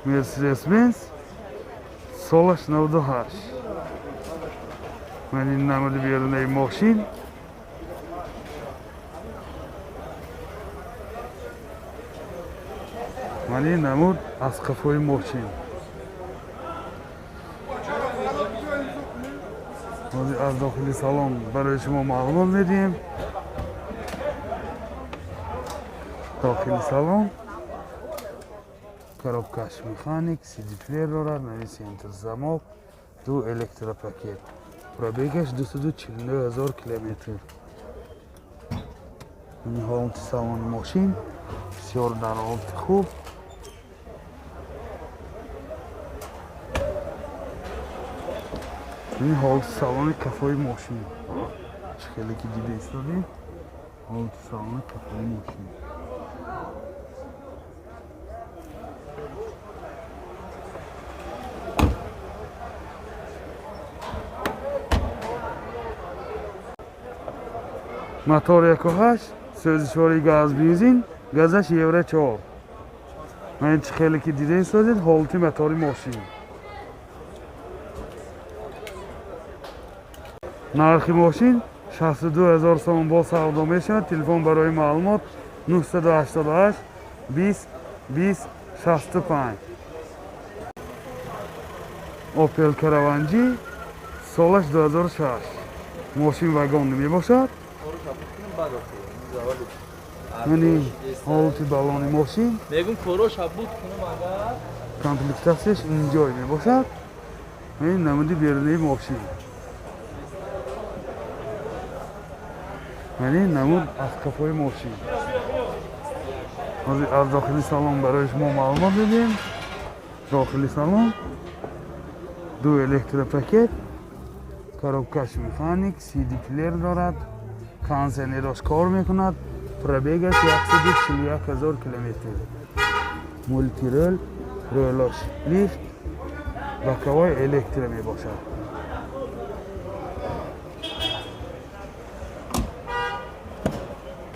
Mercedes-Benz Solex 98. Mana endi namudi berilgan mashin. Mana namud asqafoy mashin. Hozir az daxili salon برای شما معلومات میدیم. داخلی salon коробкаш механик, CD player دارد، نوی سنتر زماک، دو الکتروپاکت. پرابیگش 249,000 کیلومتر. این حالت salon ماشین بسیار در حالت خوب. این حالت salon کفای ماشین. شکلی که دیده ایستادیم. حالت salon کفای ماشین. Motor 1.8 سوزشواری گاز بنزین گازش یورو 4. من خیلی که دیده ایستادید حالت موتور ماشین. نرخ ماشین 62,000 سوم با سودا میشه. تلفن برای معلومات 988 20 20 65. اوپل کراوانجی سالش 2006. ماشین واگن نمی باشد. یعنی حالت بالون ماشین میگم فروش بود کنم اگر کامپلکتاسیش اینجای می باشد. این نمودی بیرونی ماشین. یعنی نمود از کفای ماشین. از داخلی سالن برای شما معلومات بدیم. داخلی سالن دو الکتروپاکت، коробкаш механик، CD player دارد، کانسنراش کار میکند، پرابیگش 141,000 کیلومتر. مولتی رول، رولاش لیفت و کوای الکتر می باشد.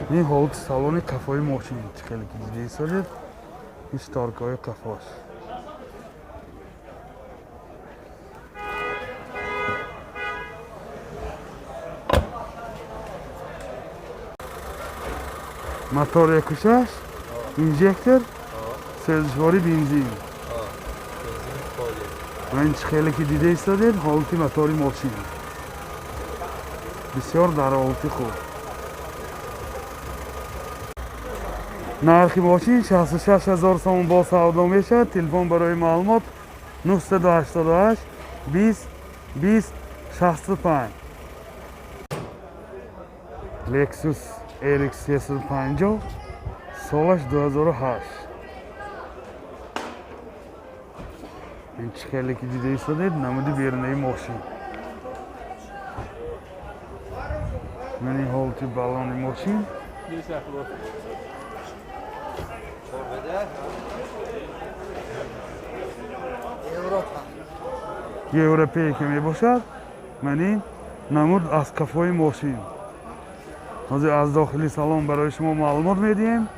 این حالت سالن کفای ماشین خیلی که دیده ایستادید. این شتارکای کفاش. موتور 1.6 اینجکتور سوزشواری بنزین. این خیلی که دیده ایستادید حالت موتور ماشین بسیار در حالت خوب. نرخ ماشین 66,000 سوم با سودا میشه. تلفن برای معلومات 988 20 20 65. لکسوس RX 350 سالش 2008. این خیلی که دیده ایستادید نمودی بیرونی ماشین. من حالت بالون ماشین یوروپی که می باشد. من این نمود از کفای ماشین. حاضر از داخلی سالن برای شما معلومات میدیم.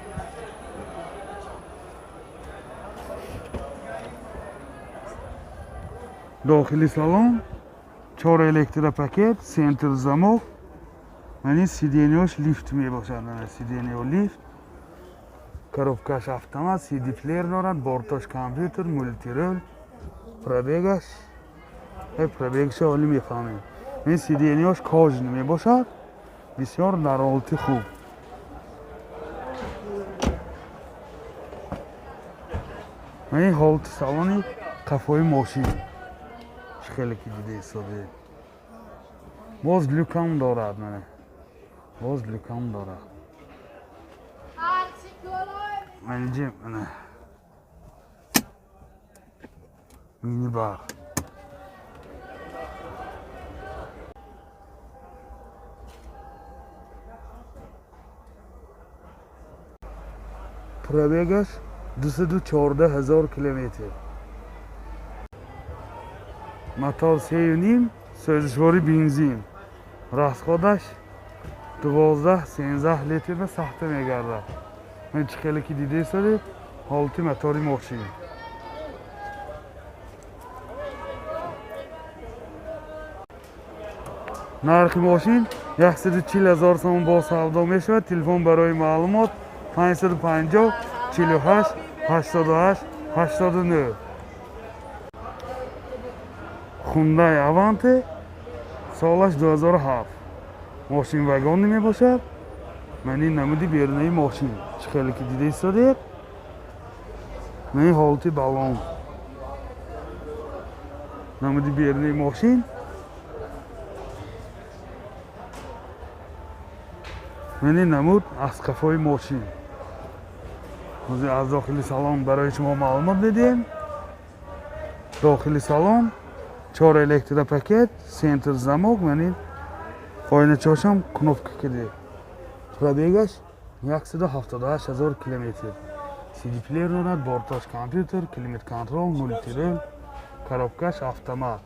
داخلی سالن 4 الکتروپاکت، سنتر زماک. یعنی سیدینیوش لیفت می باشد. سیدینیو لیفت، коробкаш автомат، CD player دارد، بارتاش کامپیوتر، مولتی رول، پرابیگش پرابیگش عالی میفهمیم. این سیدینیوش کاج نمی باشد. بسیار در حالت خوب. این حالت سالن کفای ماشین خیلی که دیده ایستاده. باز لوکم دارد. باز لوکم دارد. اینجا مینی بار. پرابیگش 214,000 کیلومتر. موتور 3.5 سوزشواری بنزین. راسخودش 12-13 لیتر به سخته میگردد. من خیلی که دیده ایستاده حالت موتور ماشین. нархи мошин 140,000 сомон бо савдо мешавад. Телефон барои маълумот 550 48 88 89. Hyundai Avante солаш 2007. Мошин вагони мебошад. Ман ин намуди берунаи мошин чӣ хеле ки дида истодед. Ман ҳолати балон намуди берунаи мошин. ман ин намуд аз қафои мошин. ҳозир аз дохили салон барои шумо маълумот медиҳем. дохили салон 4 электропакет, сентр замок, ман ин ойначошам кнопка киде. Пробегаш 178,000 километр. CD плеер дорад, борташ компютер, климат контрол, мультирол, коробкаш автомат.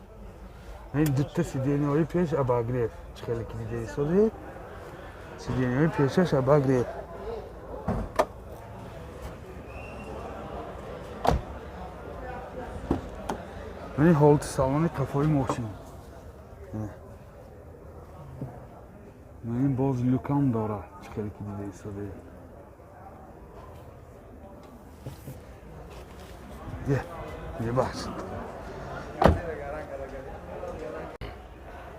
Ман дутта сиденияи пеш обогрев. Чӣ хеле ки дида истодед. сиденияи пешаш обогрев. ман ҳолати салони қафои мошин. ман боз люкам дорад. чӣ хеле ки дида истодед. бебахшед.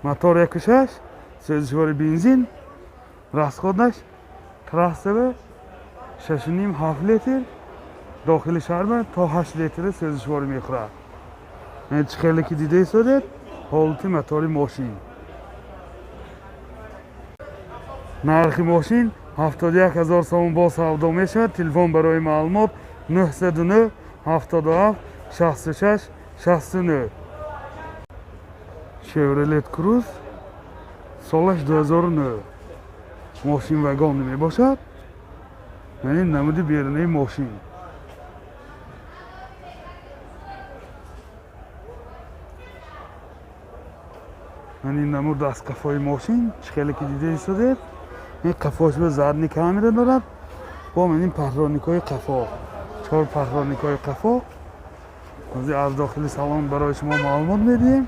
мотор 1.6 сӯзишвори бензин. расходаш трассаве 6.5-7 литр. дохили шарба то 8 литр сӯзишворӣ мехӯрад. чӣ хеле ки дида истодед. ҳолати мотори мошин. нархи мошин 71,000 сомон бо савдо мешавад. телефон барои маълумот 909 77 66 69. Chevrolet Cruze солаш 2009. мошин вагони мебошад. ман ин намуди берунаи мошин. ман ин намуд аз қафои мошин. чӣ хеле ки дида истодед. ин қафош ба задни камера дорад. бо ман ин паҳроникҳои қафо. 4 паҳроникҳои қафо. ҳозир аз дохили салон барои шумо маълумот медиҳем.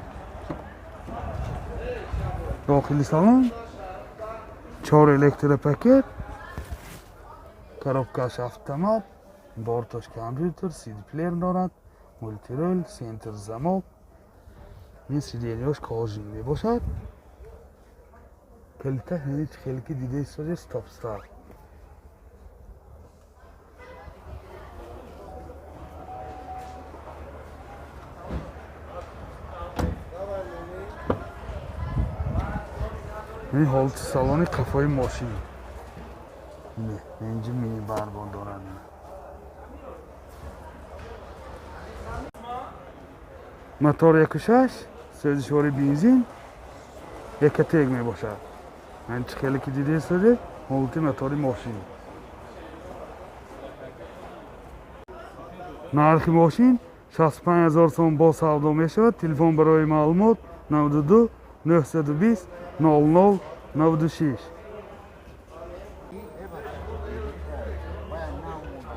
дохили салон 4 электропакет, коробкаш автомат, борташ компютер, CD плеер дорад, мультирол, сентр замок. ин сиденияш кожин мебошад. калиташ мани чӣ хеле ки дида истодед. стоп старт. ин ҳолати салони қафои мошин. инҷа мини барбон дорад. мотор 1.6 сӯзишвори бензин екатег мебошад. ман чӣ хеле ки дида истодед. ҳолати мотори мошин. нархи мошин 65,000 сомон бо савдо мешавад. телефон барои маълумот 92 920 00 96.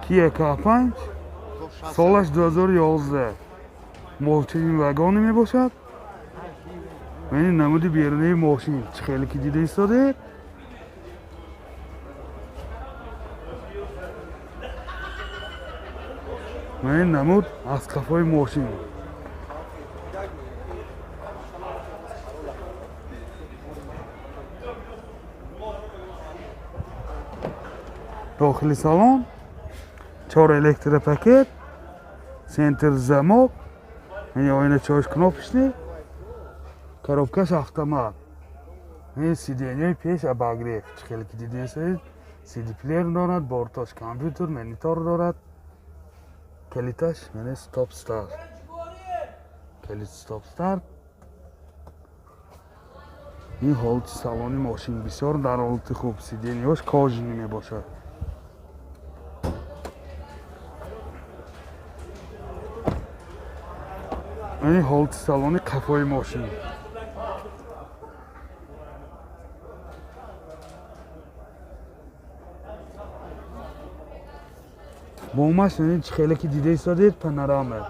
Kia K5 солаш 2011. молчанин вагони мебошад. ман ин намуди берунаи мошин. чӣ хеле ки дида истодед. ман ин намуд аз қафои мошин. дохили салон 4 электропакет, сентр замок, ойначош кнопочный, коробкаш автомат. сиденияи пеш обогрев. чӣ хеле ки дида истодед. CD плеер дорад, борташ компютер, монитор дорад. калиташ мани стоп старт. калит стоп старт. ин ҳолати салони мошин бисёр дар ҳолати хуб. сиденияш кожини мебошад. ин ҳолати салони қафои мошин. бомаш мани чӣ хеле ки дида истодед. панорама.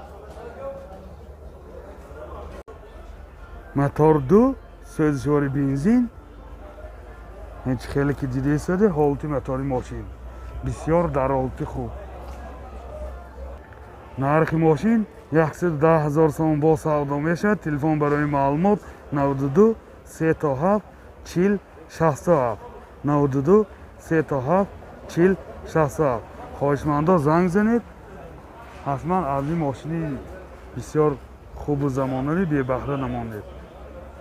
мотор 2 سوزشواری بنزین هیچ خیلی که دیده شده حالتی موتوری ماشین بسیار در حالت خوب نرخ ماشین 110,000 سوم با سودا میشه تلفن برای معلومات 92 37 40 67 92 37 40 67 خواهشمندان زنگ زنید حتما از این ماشین بسیار خوب و زمانه بی بهره نمانید